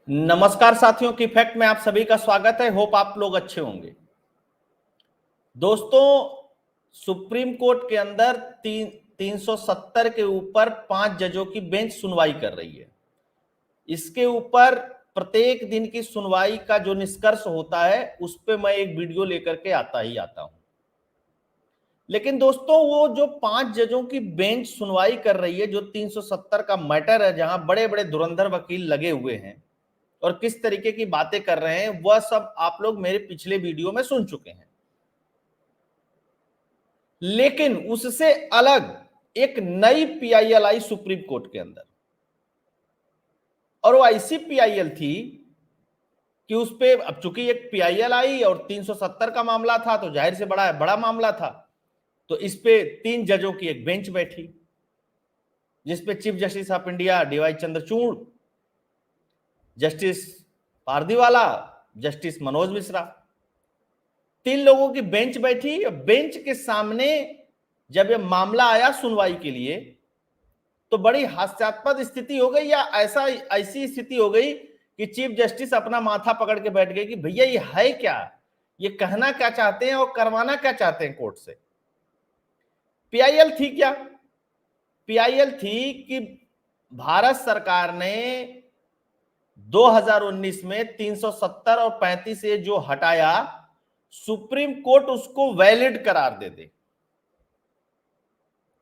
नमस्कार साथियों की फैक्ट में आप सभी का स्वागत है। होप आप लोग अच्छे होंगे। दोस्तों, सुप्रीम कोर्ट के अंदर 370 के ऊपर 5 जजों की बेंच सुनवाई कर रही है। इसके ऊपर प्रत्येक दिन की सुनवाई का जो निष्कर्ष होता है उस पर मैं एक वीडियो लेकर के आता ही आता हूं। लेकिन दोस्तों, वो जो 5 जजों की बेंच सुनवाई कर रही है, जो 370 का मैटर है, जहां बड़े बड़े धुरंधर वकील लगे हुए हैं और किस तरीके की बातें कर रहे हैं, वह सब आप लोग मेरे पिछले वीडियो में सुन चुके हैं। लेकिन उससे अलग एक नई पीआईएल आई सुप्रीम कोर्ट के अंदर, और वो ऐसी पीआईएल थी कि उस पे अब चूंकि एक पीआईएल आई और 370 का मामला था, तो जाहिर से बड़ा मामला था, तो इस पे 3 जजों की एक बेंच बैठी, जिसपे chief justice of India DY Chandrachud, justice Pardiwala, justice Manoj Mishra, 3 लोगों की बेंच बैठी। बेंच के सामने जब यह मामला आया सुनवाई के लिए, तो बड़ी हास्यास्पद स्थिति हो गई, या ऐसी स्थिति हो गई कि चीफ जस्टिस अपना माथा पकड़ के बैठ गए कि भैया ये है क्या, ये कहना क्या चाहते हैं और करवाना क्या चाहते हैं कोर्ट से। पीआईएल थी क्या? पीआईएल थी कि भारत सरकार ने 2019 में 370 और 35 से जो हटाया, सुप्रीम कोर्ट उसको वैलिड करार दे दे।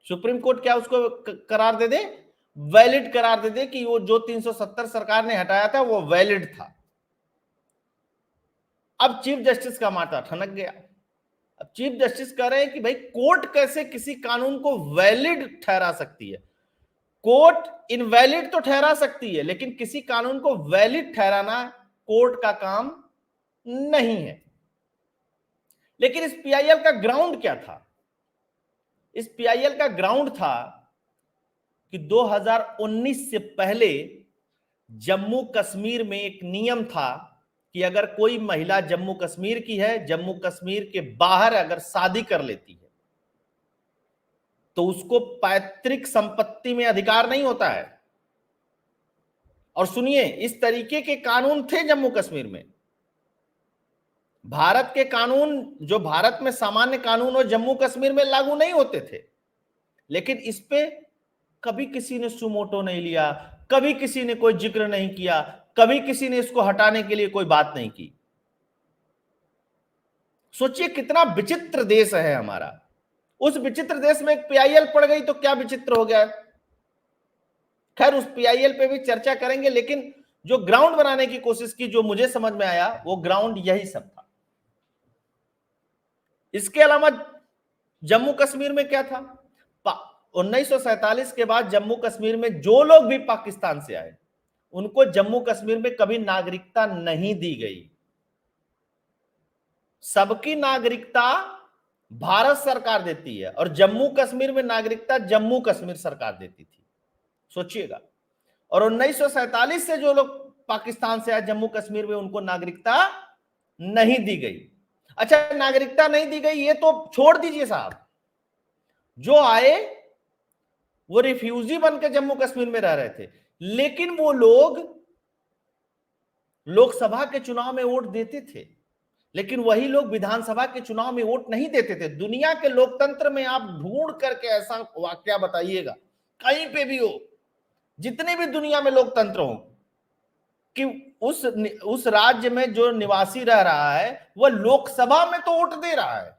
सुप्रीम कोर्ट क्या उसको करार दे दे? वैलिड करार दे दे कि वो जो 370 सरकार ने हटाया था वो वैलिड था। अब चीफ जस्टिस का माथा ठनक गया। अब चीफ जस्टिस कह रहे हैं कि भाई कोर्ट कैसे किसी कानून को वैलिड ठहरा सकती है? कोर्ट इनवैलिड तो ठहरा सकती है, लेकिन किसी कानून को वैलिड ठहराना कोर्ट का काम नहीं है। लेकिन इस पीआईएल का ग्राउंड क्या था? इस पीआईएल का ग्राउंड था कि 2019 से पहले जम्मू कश्मीर में एक नियम था कि अगर कोई महिला जम्मू कश्मीर की है, जम्मू कश्मीर के बाहर अगर शादी कर लेती है, तो उसको पैतृक संपत्ति में अधिकार नहीं होता है। और सुनिए, इस तरीके के कानून थे जम्मू कश्मीर में। भारत के कानून, जो भारत में सामान्य कानून, वो जम्मू कश्मीर में लागू नहीं होते थे। लेकिन इस पे कभी किसी ने सुमोटो नहीं लिया, कभी किसी ने कोई जिक्र नहीं किया, कभी किसी ने इसको हटाने के लिए कोई बात नहीं की। सोचिए कितना विचित्र देश है हमारा। उस विचित्र देश में एक पीआईएल पड़ गई तो क्या विचित्र हो गया। खैर, उस पीआईएल पे भी चर्चा करेंगे, लेकिन जो ग्राउंड बनाने की कोशिश की, जो मुझे समझ में आया, वो ग्राउंड यही सब था। इसके अलावा जम्मू कश्मीर में क्या था? 1947 के बाद जम्मू कश्मीर में जो लोग भी पाकिस्तान से आए, उनको जम्मू कश्मीर में कभी नागरिकता नहीं दी गई। सबकी नागरिकता भारत सरकार देती है, और जम्मू कश्मीर में नागरिकता जम्मू कश्मीर सरकार देती थी। सोचिएगा। और 1947 से जो लोग पाकिस्तान से आए जम्मू कश्मीर में, उनको नागरिकता नहीं दी गई। अच्छा, नागरिकता नहीं दी गई ये तो छोड़ दीजिए साहब, जो आए वो रिफ्यूजी बनकर जम्मू कश्मीर में रह रहे थे, लेकिन वो लोग लोकसभा के चुनाव में वोट देते थे। लेकिन वही लोग विधानसभा के चुनाव में वोट नहीं देते थे। दुनिया के लोकतंत्र में आप ढूंढ करके ऐसा वाकया बताइएगा, कहीं पे भी हो, जितने भी दुनिया में लोकतंत्र हो, कि उस राज्य में जो निवासी रह रहा है वह लोकसभा में तो वोट दे रहा है,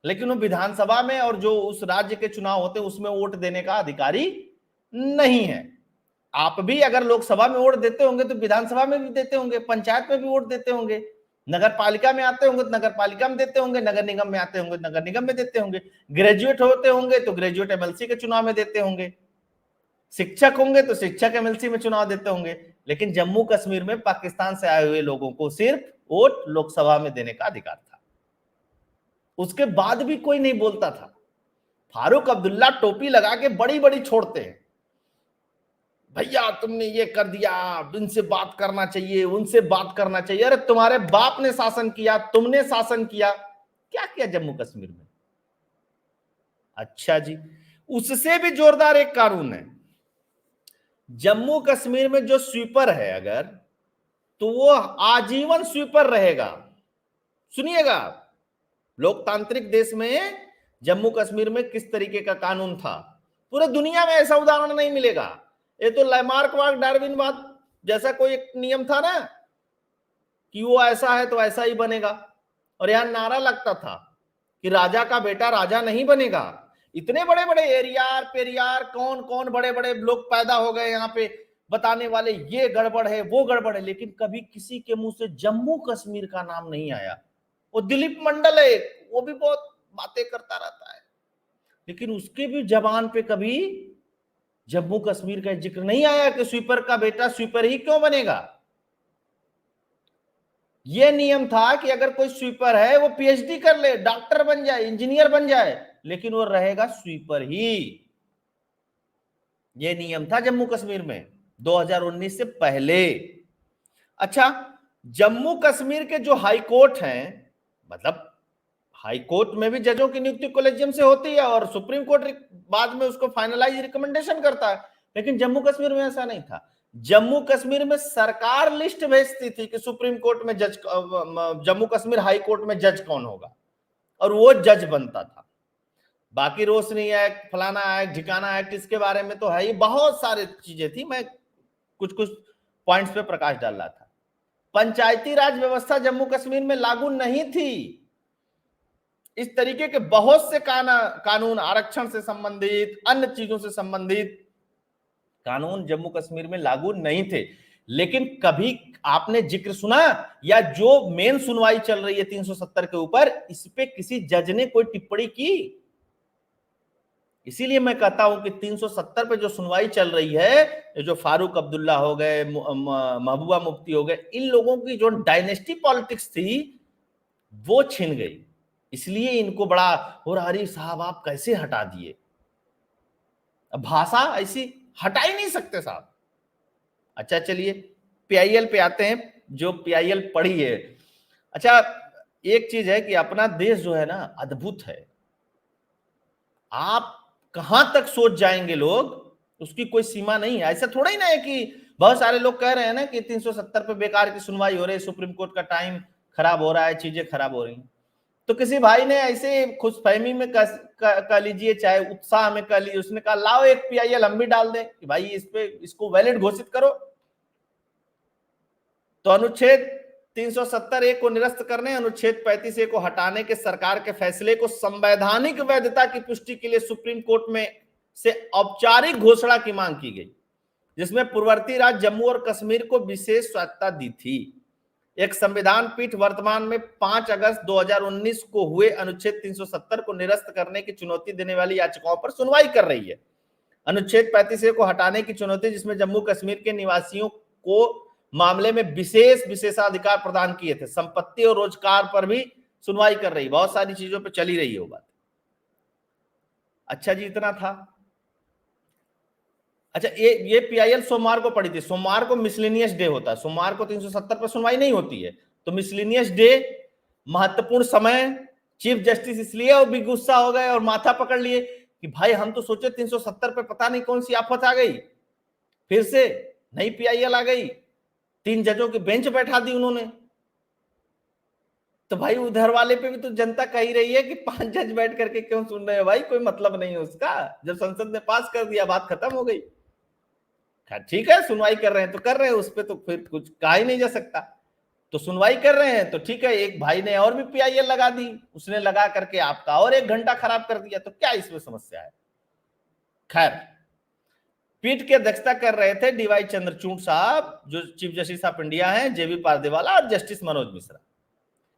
लेकिन वो विधानसभा में और जो उस राज्य के चुनाव होते हैं उसमें वोट देने का अधिकारी नहीं है। आप भी अगर लोकसभा में वोट देते होंगे तो विधानसभा में भी देते होंगे, पंचायत में भी वोट देते होंगे, नगर पालिका में आते होंगे तो नगर पालिका में देते होंगे, नगर निगम में आते होंगे नगर निगम में देते होंगे, ग्रेजुएट होते होंगे तो ग्रेजुएट एमएलसी के चुनाव में देते होंगे, शिक्षक होंगे तो शिक्षक एमएलसी में चुनाव देते होंगे। लेकिन जम्मू कश्मीर में पाकिस्तान से आए हुए लोगों को सिर्फ वोट लोकसभा में देने का अधिकार था। उसके बाद भी कोई नहीं बोलता था। फारूक अब्दुल्ला टोपी लगा के बड़ी बड़ी छोड़ते हैं, भैया तुमने ये कर दिया, इनसे बात करना चाहिए, उनसे बात करना चाहिए। अरे तुम्हारे बाप ने शासन किया, तुमने शासन किया, क्या किया जम्मू कश्मीर में? अच्छा जी, उससे भी जोरदार एक कानून है। जम्मू कश्मीर में जो स्वीपर है, अगर तो वो आजीवन स्वीपर रहेगा। सुनिएगा, लोकतांत्रिक देश में जम्मू कश्मीर में किस तरीके का कानून था, पूरे दुनिया में ऐसा उदाहरण नहीं मिलेगा। ये तो लैमार्कवाद डार्विनवाद जैसा कोई एक नियम था ना, कि वो ऐसा है तो ऐसा ही बनेगा। और यहां नारा लगता था कि राजा का बेटा राजा नहीं बनेगा। इतने बड़े बड़े एरियार पेरियार कौन कौन बड़े बड़े लोग पैदा हो गए यहाँ पे बताने वाले, ये गड़बड़ है वो गड़बड़ है, लेकिन कभी किसी के मुंह से जम्मू कश्मीर का नाम नहीं आया। वो दिलीप मंडल है, वो भी बहुत बातें करता रहता है, लेकिन उसके भी जबान पे कभी जम्मू कश्मीर का जिक्र नहीं आया कि स्वीपर का बेटा स्वीपर ही क्यों बनेगा। यह नियम था कि अगर कोई स्वीपर है वो पीएचडी कर ले, डॉक्टर बन जाए, इंजीनियर बन जाए, लेकिन वो रहेगा स्वीपर ही। यह नियम था जम्मू कश्मीर में 2019 से पहले। अच्छा, जम्मू कश्मीर के जो हाई कोर्ट हैं, मतलब हाई कोर्ट में भी जजों की नियुक्ति कॉलेजियम से होती है और सुप्रीम कोर्ट बाद में उसको फाइनलाइज रिकमेंडेशन करता है, लेकिन जम्मू कश्मीर में ऐसा नहीं था। जम्मू कश्मीर में सरकार लिस्ट भेजती थी कि सुप्रीम कोर्ट में जज, जम्मू कश्मीर हाई कोर्ट में जज कौन होगा, और वो जज बनता था। बाकी रोशनी एक्ट, फलाना एक्ट, ठिकाना एक्ट, इसके बारे में तो है ही, बहुत सारी चीजें थी, मैं कुछ कुछ पॉइंट्स पे प्रकाश डाल रहा था। पंचायती राज व्यवस्था जम्मू कश्मीर में लागू नहीं थी। इस तरीके के बहुत से कानून, आरक्षण से संबंधित, अन्य चीजों से संबंधित कानून जम्मू कश्मीर में लागू नहीं थे। लेकिन कभी आपने जिक्र सुना, या जो मेन सुनवाई चल रही है 370 के ऊपर, इस पे किसी जज ने कोई टिप्पणी की? इसीलिए मैं कहता हूं कि 370 पे जो सुनवाई चल रही है, जो फारूक अब्दुल्ला हो गए, महबूबा मुफ्ती हो गए, इन लोगों की जो डायनेस्टी पॉलिटिक्स थी वो छिन गई। इसलिए इनको बड़ा हो रहा, अरे साहब आप कैसे हटा दिए। अब भाषा ऐसी हटा ही नहीं सकते साहब। अच्छा चलिए पीआईएल पे आते हैं, जो पीआईएल पढ़ी है। अच्छा, एक चीज है कि अपना देश जो है ना अद्भुत है, आप कहां तक सोच जाएंगे लोग, उसकी कोई सीमा नहीं है। ऐसा थोड़ा ही ना है कि बहुत सारे लोग कह रहे हैं ना कि 370 पे बेकार की सुनवाई हो रही है, सुप्रीम कोर्ट का टाइम खराब हो रहा है, चीजें खराब हो रही हैं। तो किसी भाई ने ऐसे खुशफहमी में कह लीजिए, चाहे उत्साह में कह लीजिए, उसने कहा लाओ एक पीआईएल हम भी डाल दें कि भाई इस पे इसको वैलिड घोषित करो। तो अनुच्छेद 370 को निरस्त करने, अनुच्छेद 35 को हटाने के सरकार के फैसले को संवैधानिक वैधता की पुष्टि के लिए सुप्रीम कोर्ट में से औपचारिक घोषणा की मांग की गई, जिसमें पूर्ववर्ती राज्य जम्मू और कश्मीर को विशेष स्वायत्तता दी थी। एक संविधान पीठ वर्तमान में 5 अगस्त 2019 को हुए अनुच्छेद 370 को निरस्त करने की चुनौती देने वाली याचिकाओं पर सुनवाई कर रही है। अनुच्छेद 35 को हटाने की चुनौती, जिसमें जम्मू कश्मीर के निवासियों को मामले में विशेषाधिकार प्रदान किए थे, संपत्ति और रोजगार पर भी सुनवाई कर रही, बहुत सारी चीजों पर चली रही है वो बात। अच्छा जी, इतना था। अच्छा, ये पीआईएल सोमवार को पड़ी थी। सोमवार को मिसलेनियस डे होता है, सोमवार को 370 पर सुनवाई नहीं होती है, तो मिसलेनियस डे महत्वपूर्ण समय, चीफ जस्टिस इसलिए और भी गुस्सा हो गए और माथा पकड़ लिए कि भाई हम तो सोचे 370 पे पता नहीं कौन सी आफत आ गई, फिर से नई पीआईएल आ गई, 3 जजों की बेंच बैठा दी उन्होंने। तो भाई उधर वाले पे भी तो जनता कह ही रही है कि 5 जज बैठ करके क्यों सुन रहे हो भाई, कोई मतलब नहीं है उसका, जब संसद ने पास कर दिया बात खत्म हो गई। ठीक है, सुनवाई कर रहे हैं तो कर रहे हैं, उस पर तो फिर कुछ कहा ही नहीं जा सकता। तो सुनवाई कर रहे हैं तो ठीक है, एक भाई ने और भी पीआईएल लगा दी, उसने लगा करके आपका और 1 घंटा खराब कर दिया, तो क्या इसमें समस्या है। खैर, पीठ की अध्यक्षता कर रहे थे डीवाई चंद्रचूड़ साहब, जो चीफ जस्टिस ऑफ इंडिया हैं, जेबी पारदेवाला और जस्टिस मनोज मिश्रा।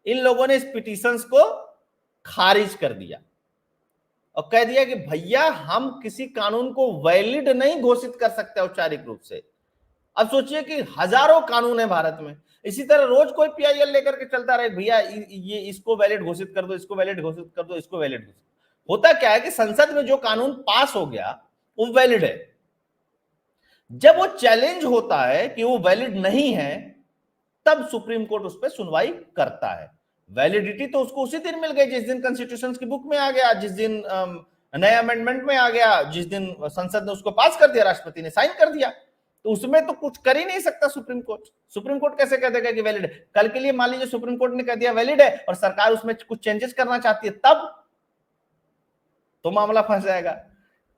इन लोगों ने इस पिटीशंस को खारिज कर दिया और कह दिया कि भैया हम किसी कानून को वैलिड नहीं घोषित कर सकते औपचारिक रूप से। अब सोचिए कि हजारों कानून है भारत में, इसी तरह रोज कोई पीआईएल लेकर के चलता रहे, भैया ये इसको वैलिड घोषित कर दो, इसको वैलिड घोषित कर दो, इसको वैलिड घोषित। होता क्या है कि संसद में जो कानून पास हो गया वो वैलिड है, जब वो चैलेंज होता है कि वो वैलिड नहीं है, तब सुप्रीम कोर्ट उस पर सुनवाई करता है। वैलिडिटी तो उसको उसी दिन मिल गई जिस दिन कॉन्स्टिट्यूशन की बुक में आ गया, जिस दिन नए अमेंडमेंट में आ गया, जिस दिन संसद ने उसको पास कर दिया, राष्ट्रपति ने साइन कर दिया। तो उसमें तो कुछ कर ही नहीं सकता सुप्रीम कोर्ट। सुप्रीम कोर्ट कैसे कह देगा कि वैलिड है? कल के लिए मान लीजिए सुप्रीम कोर्ट ने कह दिया वैलिड है और सरकार उसमें कुछ चेंजेस करना चाहती है, तब तो मामला फंस जाएगा,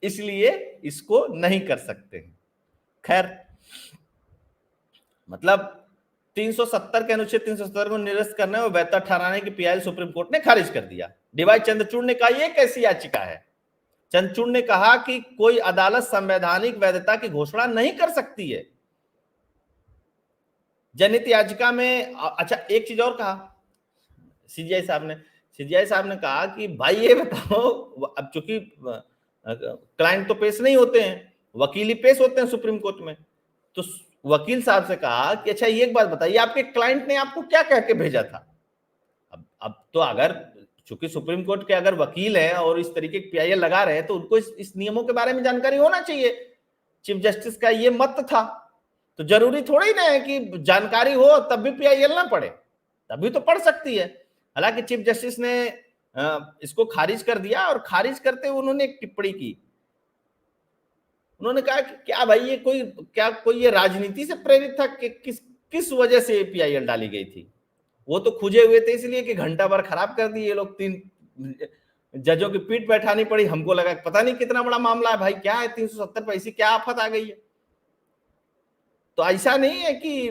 इसलिए इसको नहीं कर सकते। खैर, मतलब 370 के अनुच्छेद 370 को निरस्त करने और वैधता ठहराने की पीआईएल सुप्रीम कोर्ट ने खारिज कर दिया। डीवाई चंद्रचूड़ ने कहा यह कैसी याचिका है? चंद्रचूड़ ने कहा कि कोई अदालत संवैधानिक वैधता की घोषणा नहीं कर सकती है। जनहित याचिका में अच्छा एक चीज और कहा सीजीआई साहब ने कहा कि भाई ये बताओ, अब चूंकि क्लाइंट तो पेश नहीं होते हैं, वकील ही पेश होते हैं सुप्रीम कोर्ट में, तो वकील साहब से कहा कि अच्छा ये एक बात बताइए, आपके क्लाइंट ने आपको क्या कह के भेजा था? अब तो अगर चूंकि सुप्रीम कोर्ट के अगर वकील हैं और इस तरीके की पीआईएल लगा रहे हैं तो उनको इस नियमों के बारे में जानकारी होना चाहिए। चीफ जस्टिस का ये मत था, तो जरूरी थोड़ी ना है कि जानकारी हो तब भी पीआईएल ना पढ़े, तभी तो पढ़ सकती है। हालांकि चीफ जस्टिस ने इसको खारिज कर दिया और खारिज करते हुए उन्होंने एक टिप्पणी की। उन्होंने कहा कि क्या भाई ये कोई ये राजनीति से प्रेरित था कि किस वजह से पीआईएल डाली गई थी? वो तो खुजे हुए थे इसलिए कि घंटा भर खराब कर दिए ये लोग, 3 जजों की पीठ बैठानी पड़ी। हमको लगा पता नहीं कितना बड़ा मामला है भाई, क्या है 370 पर ऐसी क्या आफत आ गई है? तो ऐसा नहीं है कि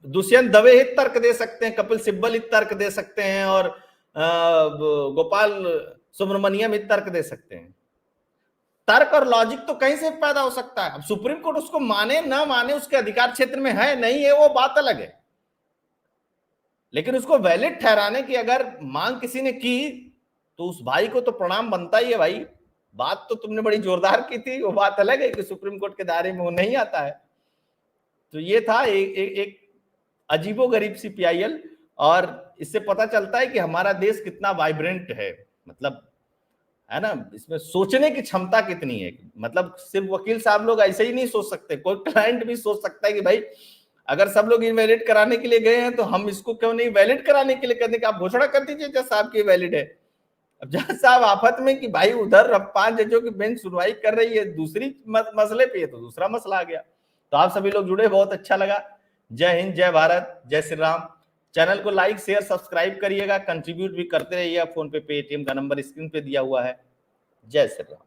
दुष्यंत दवे ही तर्क दे सकते हैं, कपिल सिब्बल ही तर्क दे सकते हैं और गोपाल सुब्रमण्यम ही तर्क दे सकते हैं। तर्क और लॉजिक तो कहीं से पैदा हो सकता है। अब सुप्रीम कोर्ट उसको माने ना माने, उसके अधिकार क्षेत्र में है नहीं है वो बात अलग है, लेकिन उसको वैलिड ठहराने की अगर मांग किसी ने की तो उस भाई को तो प्रणाम बनता ही है भाई। बात तो तुमने बड़ी जोरदार की थी, वो बात अलग है कि सुप्रीम कोर्ट के दायरे में वो नहीं आता है। तो ये था एक अजीबोगरीब सी पीआईएल, और इससे पता चलता है कि हमारा देश कितना वाइब्रेंट है, मतलब है ना, इसमें सोचने की क्षमता कितनी है। मतलब सिर्फ वकील साहब लोग ऐसे ही नहीं सोच सकते, कोई क्लाइंट भी सोच सकता है कि भाई अगर सब लोग इनवैलिड कराने के लिए गए हैं तो हम इसको क्यों नहीं वैलिड कराने के लिए करने की आप घोषणा कर दीजिए जज साहब की वैलिड है। अब जज साहब आफत में कि भाई उधर 5 जजों की बेंच सुनवाई कर रही है दूसरी मसले पे, तो दूसरा मसला आ गया। तो आप सभी लोग जुड़े, बहुत अच्छा लगा। जय हिंद, जय भारत, जय श्री राम। चैनल को लाइक शेयर सब्सक्राइब करिएगा, कंट्रीब्यूट भी करते रहिएगा। फोन पे पेटीएम का नंबर स्क्रीन पे दिया हुआ है। जय श्री राम।